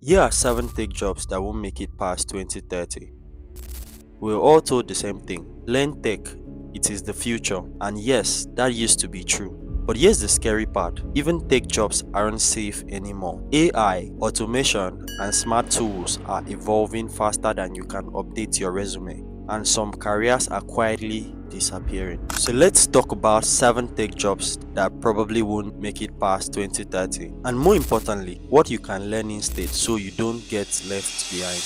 Here are 7 tech jobs that won't make it past 2030. We're all told the same thing: learn tech, it is the future. And yes, that used to be true. But here's the scary part: even tech jobs aren't safe anymore. AI, automation, and smart tools are evolving faster than you can update your resume, and some careers are quietly disappearing. So let's talk about 7 tech jobs that probably won't make it past 2030, and more importantly, what you can learn instead so you don't get left behind.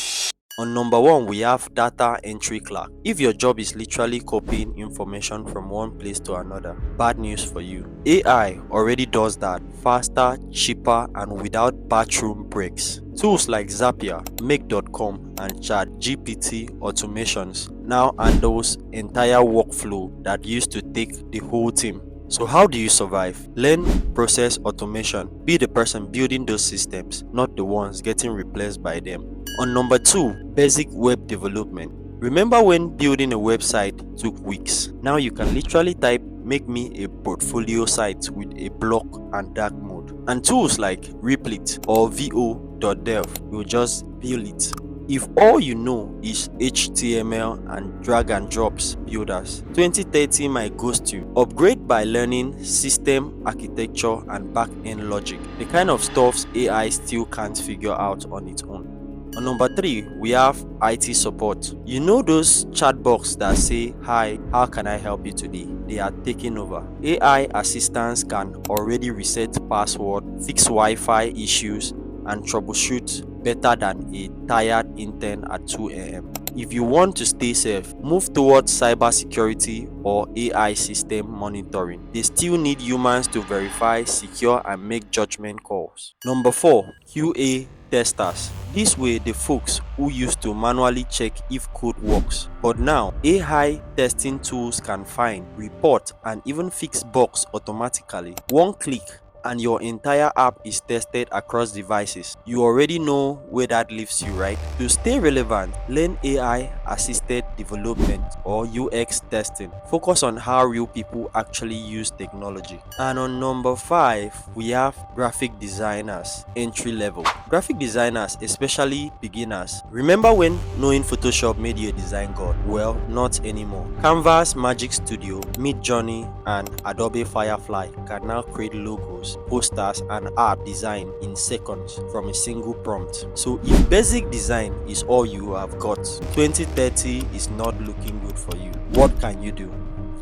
On number 1, we have data entry clerk. If your job is literally copying information from one place to another, bad news for you. AI already does that faster, cheaper, and without bathroom breaks. Tools like Zapier, Make.com, and ChatGPT automations now handles entire workflow that used to take the whole team. So how do you survive? Learn process automation. Be the person building those systems, not the ones getting replaced by them. On number 2, basic web development. Remember when building a website took weeks? Now you can literally type "make me a portfolio site" with a block and dark mode. And tools like Replit or vo.dev will just build it. If all you know is HTML and drag and drops builders, 2030 might ghost you. Upgrade by learning system architecture and back-end logic, the kind of stuff AI still can't figure out on its own. On number 3, we have IT support. You know those chatbots that say, "Hi, how can I help you today?" They are taking over. AI assistants can already reset password, fix Wi-Fi issues, and troubleshoot better than a tired intern at 2 a.m. If you want to stay safe, move towards cybersecurity or AI system monitoring. They still need humans to verify, secure, and make judgment calls. Number 4, QA testers. This way, the folks who used to manually check if code works. But now, AI testing tools can find, report, and even fix bugs automatically. One click and your entire app is tested across devices. You already know where that leaves you, right? To stay relevant, learn AI assisted development or UX testing. Focus on how real people actually use technology. And on number 5, we have graphic designers, entry level. Graphic designers, especially beginners. Remember when knowing Photoshop made you a design god? Well, not anymore. Canvas, Magic Studio, Midjourney, and Adobe Firefly can now create logos, posters, and art design in seconds from a single prompt. So if basic design is all you have got, 2030 is not looking good for you. What can you do?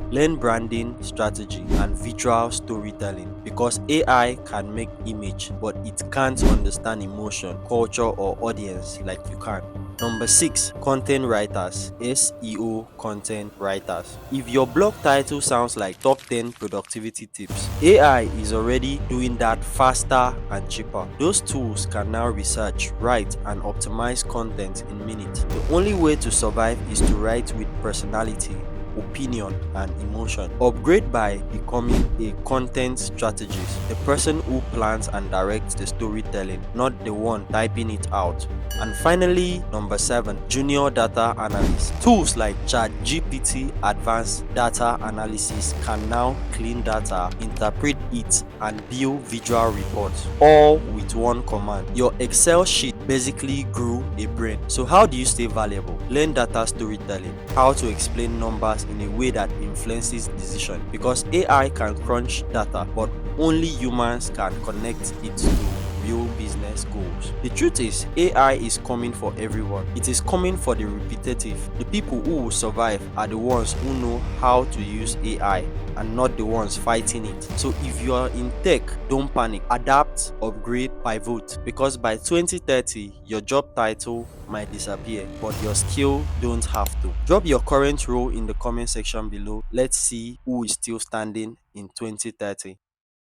Learn branding, strategy, and visual storytelling, because AI can make image, but it can't understand emotion, culture, or audience like you can. Number 6, content writers, SEO content writers. If your blog title sounds like top 10 productivity tips, AI is already doing that faster and cheaper. Those tools can now research, write, and optimize content in minutes. The only way to survive is to write with personality, opinion, and emotion. Upgrade by becoming a content strategist, the person who plans and directs the storytelling, not the one typing it out. And finally, number 7, junior data analyst. Tools like ChatGPT advanced data analysis can now clean data, interpret it, and build visual reports, all with one command. Your Excel sheet basically grew a brain. So how do you stay valuable? Learn data storytelling, how to explain numbers in a way that influences decision, because AI can crunch data, but only humans can connect it to real business goals. The truth is, AI is coming for everyone. It is coming for the repetitive. The people who will survive are the ones who know how to use AI and not the ones fighting it. So if you are in tech, don't panic. Adapt, upgrade, pivot, because by 2030, your job title might disappear, but your skill don't have to. Drop your current role in the comment section below. Let's see who is still standing in 2030.